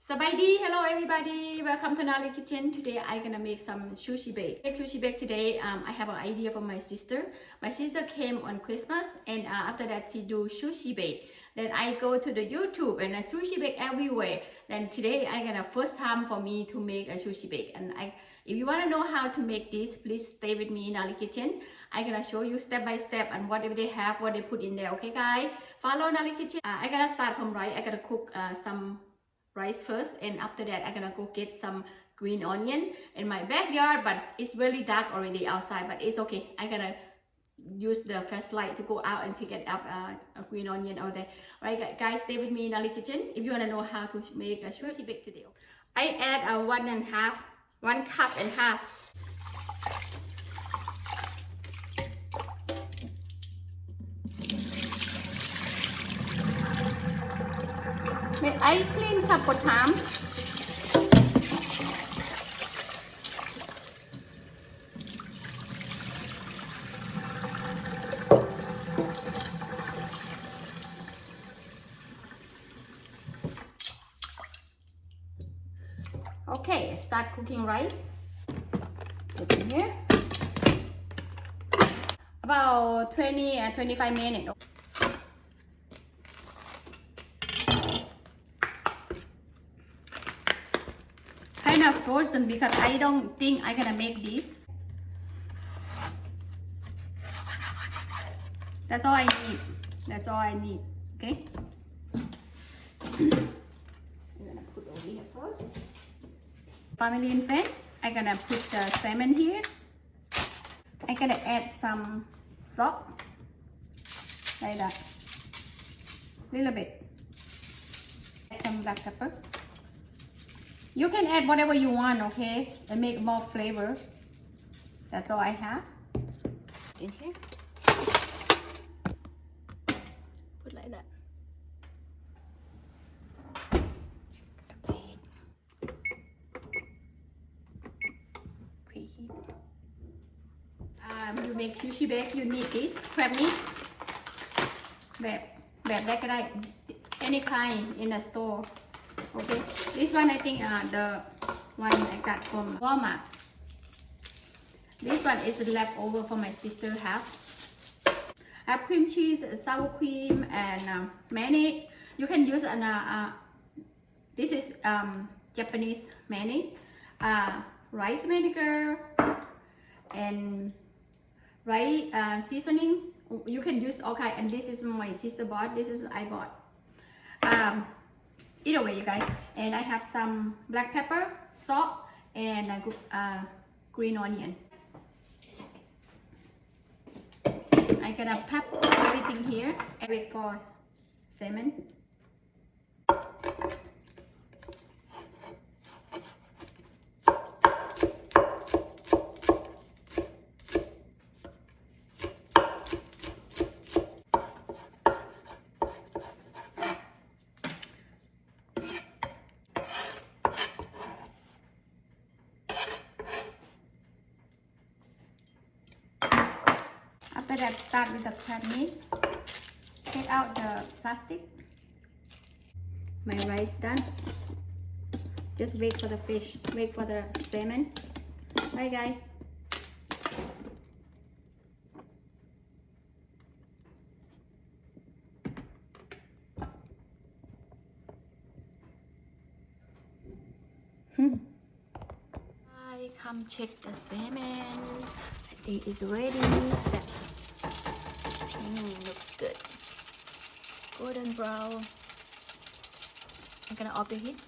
Sabaydi, hello everybody, welcome to Naly Kitchen. Today I'm gonna make some sushi bake. Sushi bake today, I have an idea from my sister. My sister came on Christmas and after that she do sushi bake. Then I go to the YouTube and a sushi bake everywhere. Then today I gonna first time for me to make a sushi bake. And if you wanna know how to make this, please stay with me in Naly Kitchen. I'm gonna show you step by step and whatever they have, what they put in there. Okay guys, follow Naly Kitchen. I'm gonna start from rice. I gotta cook some rice first, and after that I'm gonna go get some green onion in my backyard, but it's really dark already outside, but it's okay. I'm gonna use the flashlight to go out and pick it up, a green onion out there. Alright guys, stay with me in Naly Kitchen if you want to know how to make a sushi bake today. I add one cup and half. I clean cup for time. Okay, start cooking rice. Put in here. About 20 and 25 minutes. Kind of frozen because I don't think I'm gonna make this. That's all I need. That's all I need. Okay. I'm gonna put over here first. Family and friend, I'm gonna put the salmon here. I'm gonna add some salt, like that, little bit. Add some black pepper. You can add whatever you want, okay, and make more flavor. That's all I have in here. Put like that. Preheat. You make sushi bake, you need this crab meat. แบบได้ก็ได้ any kind in a store. Okay, this one I think the one I got from Walmart. This one is leftover for my sister have. I have cream cheese, sour cream, and mayonnaise. You can use an this is Japanese mayonnaise, rice vinegar, and rice seasoning. You can use all kind. And this is my sister bought. This is I bought. Either way, you guys. And I have some black pepper, salt, and green onion. I'm gonna pop everything here and wait for salmon. After that, start with the crab meat. Take out the plastic. My rice done. Just wait for the fish. Wait for the salmon. Bye, guys. I come check the salmon. I think it's ready. Looks good. Golden brown. I'm gonna off the heat.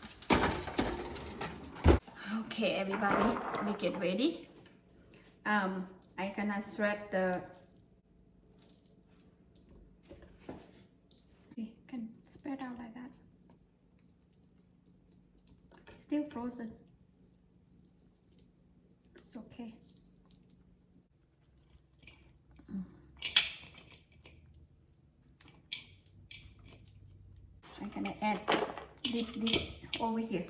Okay, everybody, we get ready. I'm gonna shred the. Okay, can spread out like that. Still frozen. It's okay. I'm gonna add this over here.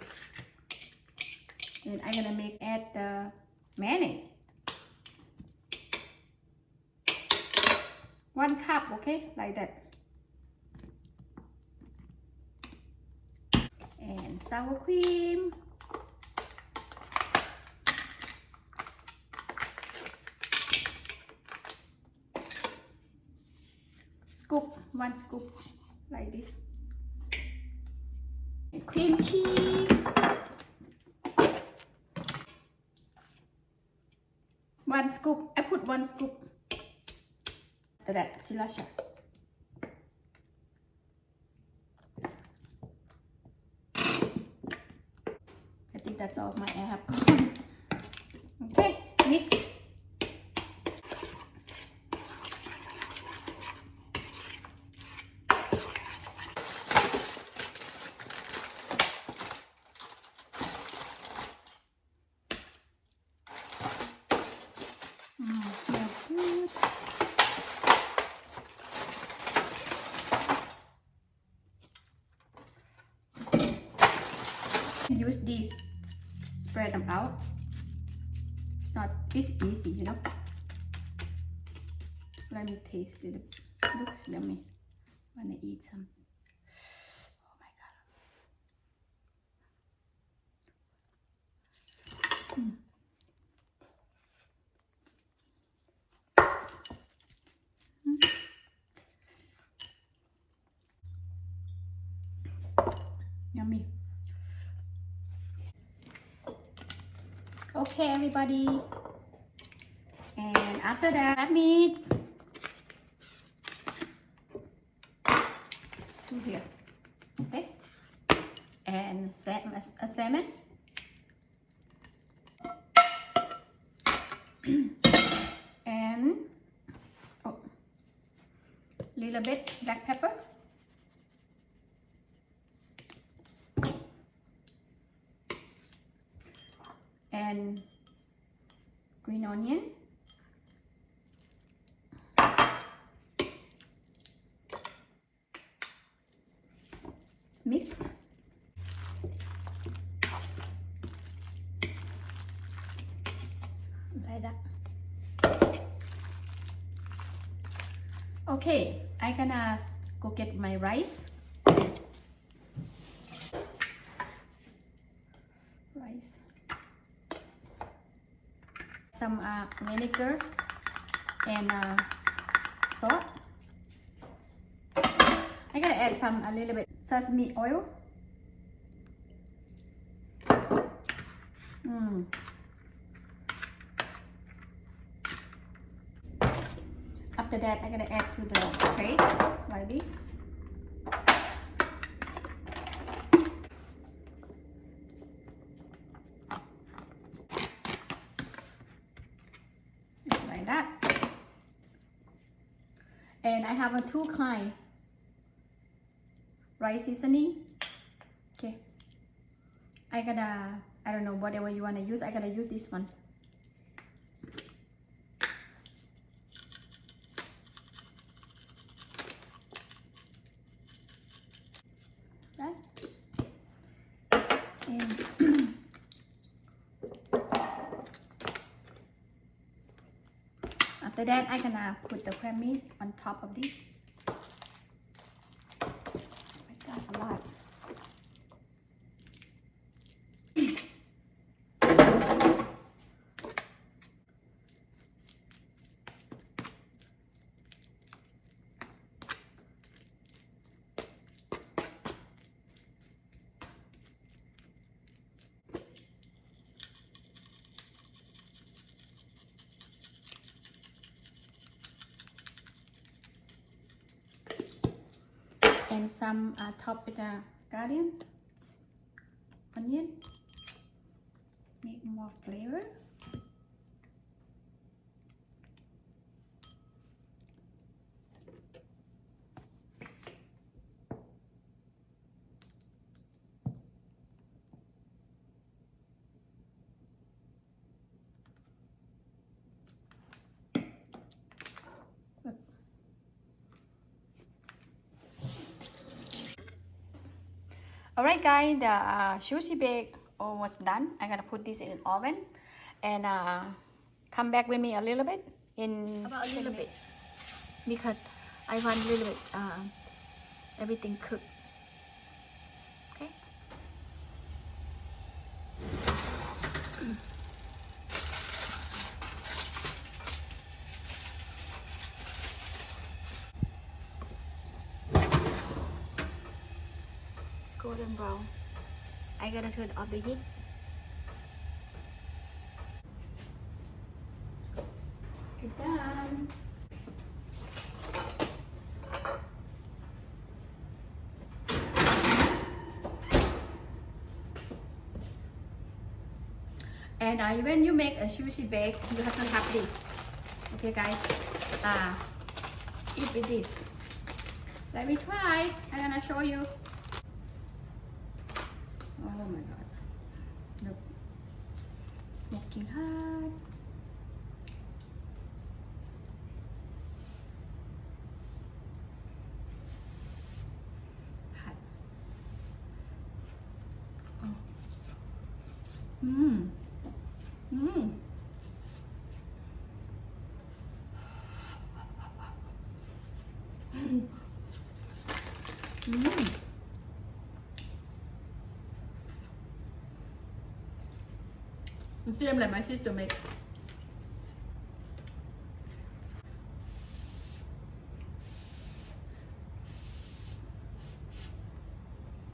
Then I'm gonna add the mayonnaise. 1 cup, okay, like that. and sour cream. Scoop, 1 scoop like this. And cream cheese. 1 scoop. I put 1 scoop. After that, sriracha. I think that's all my I have gone. Okay, mix. Smells good. Use these, spread them out. It's easy, you know. Let me taste it. Looks yummy. Wanna eat some. Oh my god. Yummy. Okay, everybody. And after that, meat. To here. Okay. And a salmon. And little bit black pepper. And green onion. Mix. Like that. Okay, I'm gonna go get my rice. Some vinegar and salt. I'm gonna add a little bit sesame oil. After that, I'm gonna add to the tray like this. Like that. And I have a 2 kind rice seasoning. Okay. I don't know, whatever you wanna use. I gotta use this one. Right? And after that, I'm gonna put the crab meat on top of this. Like that, a lot. And some top with a garden onion, make more flavor. Alright guys, the sushi bake almost done. I'm gonna put this in an oven and come back with me a little bit about a little bit because I want a little bit everything cooked. Okay. golden brown. I gotta turn off the heat. It's done. And when you make a sushi bake, you have to have this. Okay, guys. Eat with this. Let me try. I'm gonna show you. Oh my god. Look. Smoking hot. Hot. Oh. Mmm. Mmm. Mmm. Same like my sister make.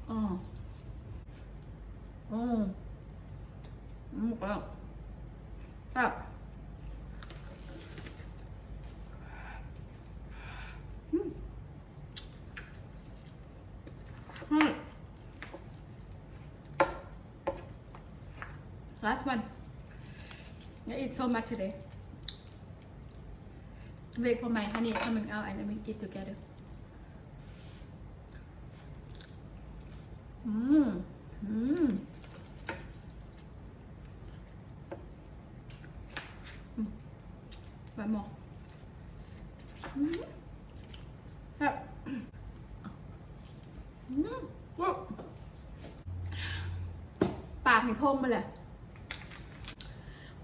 Oh. Oh. Wow. Wow. Last one. I eat so much today. Wait for my honey coming out and then we eat together. Mmm. Mmm. One more. Yeah. Look. ปากนี่พองมาเลย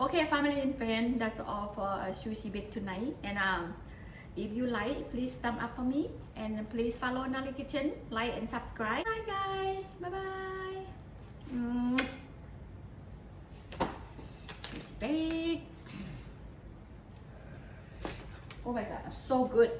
Okay, family and friends, that's all for sushi bake tonight. And if you like, please thumb up for me. And please follow Naly Kitchen, like and subscribe. Bye guys. Bye bye. It's big. Oh my god, so good.